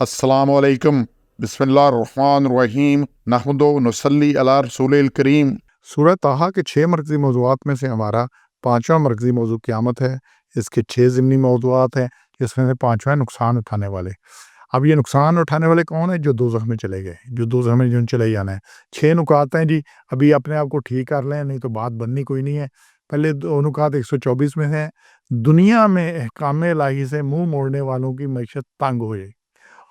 अस्सलामु अलैकुम, बिस्मिल्लाहिर्रहमानिर्रहीम, नहमदु व नुसल्ली अला रसूलिल करीम। सूरह ताहा के 6 मरकज़ी मौज़ूआत में से हमारा 5वां मरकज़ी मौज़ू क़यामत है। इसके 6 ज़िमनी मौज़ूआत हैं, जिसमें से 5वां है नुकसान उठाने वाले। अब ये नुकसान उठाने वाले कौन है? जो दोज़ख में चले गए, जो दोज़ख में जिन चले जाना है। 6 नुकात हैं जी, अभी अपने आप को ठीक कर लें, नहीं तो बात बननी कोई नहीं है। पहले 2 नुकात 124 में हैं, दुनिया में अहकाम इलाही से मुँह मोड़ने वालों की मईशत तंग हो जाएगी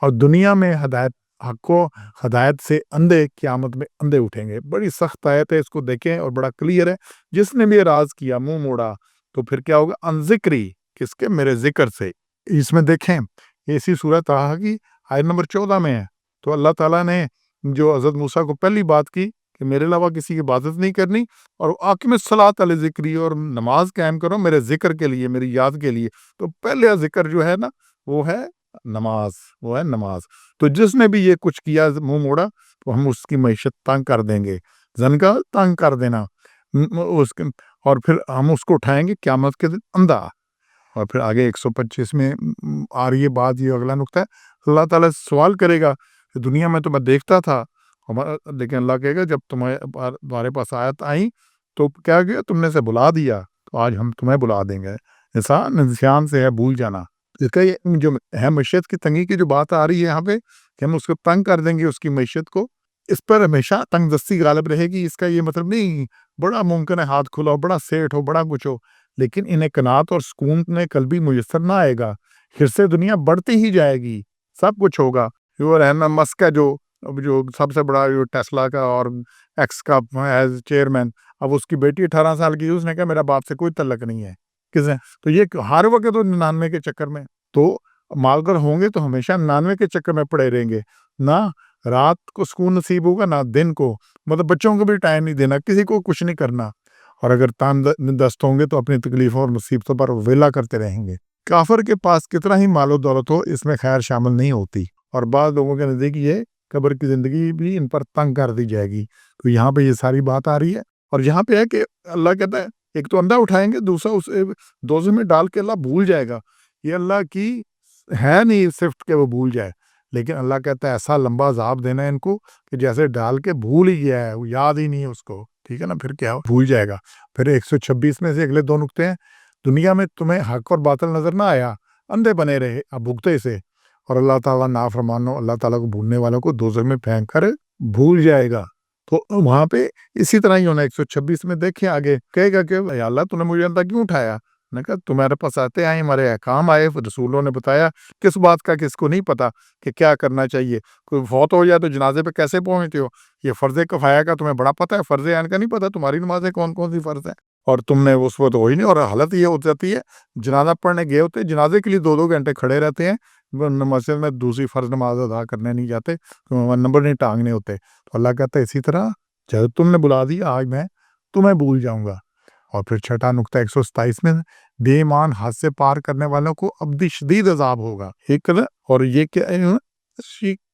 और दुनिया में हदायत से अंधे क़यामत में अंधे उठेंगे। बड़ी सख्त आयत है, इसको देखें और बड़ा क्लियर है। जिसने भी एराज़ किया, मुँह मोड़ा, तो फिर क्या होगा? अन ज़िक्री, किसके? मेरे ज़िक्र से। इसमें देखें, इसी सूरह ताहा की आयत नंबर 14 में है। तो अल्लाह ताला ने जो हज़रत मूसा को पहली बात की कि मेरे अलावा किसी की इबादत नहीं करनी और आकिमिस्सलात अला ज़िक्री, और नमाज कायम करो मेरे ज़िक्र के लिए, मेरी याद के लिए। तो पहला ज़िक्र जो है ना, वो है नमाज, वो है नमाज। तो जिसने भी ये कुछ किया, मुँह मोड़ा, तो हम उसकी मईशत तंग कर देंगे, ज़नका तंग कर देना उसके, और फिर हम उसको उठाएँगे क़यामत के दिन अंधा। और फिर आगे 125 में आ रही है बात, ये अगला नुक्ता है। अल्लाह ताला सवाल करेगा कि दुनिया में तो मैं देखता था, लेकिन अल्लाह कहेगा जब तुम्हारे पास आयत आई तो क्या किया? तुमने इसे बुला दिया, तो आज हम तुम्हें बुला देंगे। इंसान निस्यान से है, भूल जाना। इसका ये जो है मईशत की तंगी की जो बात आ रही है यहाँ पे, कि हम उसको तंग कर देंगे, उसकी मईशत को, इस पर हमेशा तंगदस्ती गालिब रहेगी। इसका ये मतलब नहीं बड़ा मुमकिन है हाथ खुला हो, बड़ा सेठ हो, बड़ा कुछ हो, लेकिन इन्हें कनात और सुकून में कल्बी मुयस्सर ना आएगा। हिर्से दुनिया बढ़ती ही जाएगी, सब कुछ होगा। वो रहना मस्क है, जो सबसे बड़ा जो टेस्ला का और एक्स का एज चेयरमैन, अब उसकी बेटी 18 साल की, उसने कहा मेरा बाप से कोई तल्लक नहीं है। किसे? तो ये हर वक्त तो 99 के चक्कर में, तो मालगर होंगे तो हमेशा 99 के चक्कर में पड़े रहेंगे। ना रात को सुकून नसीब होगा, ना दिन को। मतलब बच्चों को भी टाइम नहीं देना, किसी को कुछ नहीं करना। और अगर तंदुरुस्त होंगे तो अपनी तकलीफों और मुसीबतों पर वेला करते रहेंगे। काफिर के पास कितना ही मालो दौलत हो, इसमें खैर शामिल नहीं होती। और बाद लोगों के नज़दीक ये कब्र की ज़िंदगी भी इन पर तंग कर दी जाएगी। तो यहाँ पे ये सारी बात आ रही है। और यहाँ पे है कि अल्लाह कहता है, एक तो अंधा उठाएंगे, दूसरा उसे दोज़ख में डाल के अल्लाह भूल जाएगा। ये अल्लाह की है नहीं सिफ्त के वो भूल जाए, लेकिन अल्लाह कहता है ऐसा लंबा अज़ाब देना है इनको कि जैसे डाल के भूल ही गया है, वो याद ही नहीं है उसको। ठीक है ना? फिर क्या भूल जाएगा। फिर 126 में से अगले 2 नुक्ते हैं। दुनिया में तुम्हें हक और बातिल नजर ना आया, अंधे बने रहे अब भुगते से, और अल्लाह ताला नाफरमानों, अल्लाह ताला को भूलने वालों को दोज़ख में फेंक कर भूल जाएगा। तो वहां पे इसी तरह ही होना। 126 में देखें आगे, कहेगा कि या अल्लाह तूने मुझे अंधा क्यों उठाया? मैंने कहा तुम्हारे पास आते आए, हमारे अहकाम आए, रसूलों ने बताया। किस बात का किसको नहीं पता कि क्या करना चाहिए? कोई फौत हो जाए तो जनाजे पे कैसे पहुंचते हो? ये फर्ज किफाया का तुम्हें बड़ा पता है, फर्ज ऐन का नहीं पता। तुम्हारी नमाजें कौन कौन सी फर्ज है, और तुमने उस वक्त हो ही नहीं। और हालत ये हो जाती है, जनाजा पढ़ने गए होते, जनाजे के लिए 2-2 घंटे खड़े रहते हैं, मस्जिद में दूसरी फर्ज नमाज अदा करने नहीं जाते, तो नंबर नहीं टांगने होते। तो अल्लाह कहता है इसी तरह जब तुमने बुला दिया, आज मैं तुम्हें भूल जाऊंगा। और फिर छठा नुक्ता 127 में, बेईमान हद से पार करने वालों को अब्दी शदीद अजाब होगा। एक और ये क्या है?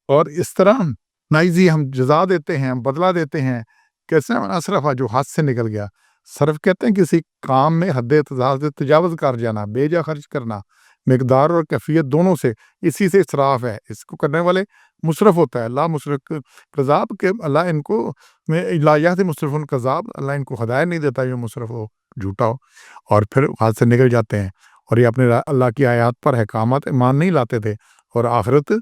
और इस तरह नाइजी हम जजा देते हैं, हम बदला देते हैं। कैसे? असरफा, जो हाथ से निकल गया। सरफ कहते हैं किसी काम में हद से तजावज कर जाना, बेजा खर्च करना, मिकदार और कैफियत दोनों से, इसी से इसराफ है। इसको करने वाले मुसरफ होता है। अल्लाह मुसरफ कज़ाब के, अल्लाह इनको में लायात मुसरफुन कज़ाब, अल्लाह इनको हदायत नहीं देता ये मुसरफ हो, झूठा हो, और फिर हाथ से निकल जाते हैं। और ये अपने अल्लाह की आयात पर अहकामात ईमान नहीं लाते थे, और आखिरत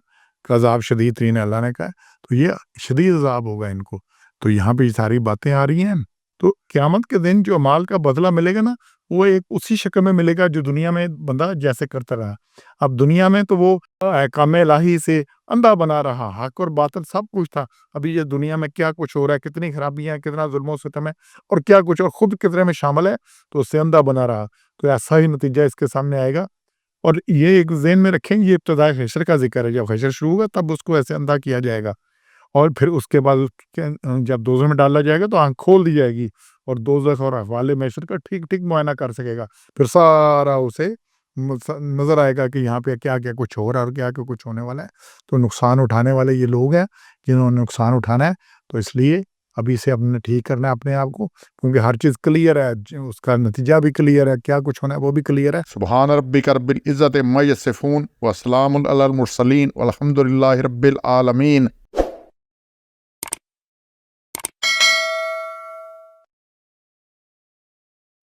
का अज़ाब शदीद तरीन है, अल्लाह ने कहा। तो ये शदीद अज़ाब होगा इनको। तो यहाँ पे ये सारी बातें आ रही हैं। तो क़यामत के दिन जो अमाल का बदला मिलेगा ना, वो एक उसी शक्ल में मिलेगा जो दुनिया में बंदा जैसे करता रहा। अब दुनिया में तो वो अहकाम इलाही से अंधा बना रहा, हक और बातिल सब कुछ था। अभी ये दुनिया में क्या कुछ हो रहा है, कितनी खराबियां, कितना जुल्म सितम है, और क्या कुछ, और खुद कितने में शामिल है, तो उससे अंधा बना रहा। तो ऐसा ही नतीजा इसके सामने आएगा। और ये एक ज़हन में रखें, ये इब्तिदाई हशर का जिक्र है। जब हशर शुरू होगा तब उसको ऐसे अंधा किया जाएगा, और फिर उसके बाद जब दोज़ख में डाला जाएगा तो आँख खोल दी जाएगी, और दोज़ख और अहवाल महशर का ठीक-ठीक मुआयना कर सकेगा। फिर सारा उसे नज़र आएगा कि यहाँ पे क्या-क्या कुछ हो रहा है और क्या-क्या कुछ होने वाला है। तो नुकसान उठाने वाले ये लोग हैं जिन्होंने नुकसान उठाना है। तो इसलिए ابھی سے اپنے ٹھیک کرنا ہے اپنے آپ کو، کیونکہ ہر چیز کلیئر ہے، اس کا نتیجہ بھی کلیئر ہے، کیا کچھ ہونا ہے وہ بھی کلیئر ہے۔ سبحان ربک رب العزت عما یصفون وسلام علی المرسلین والحمد للہ رب العالمین۔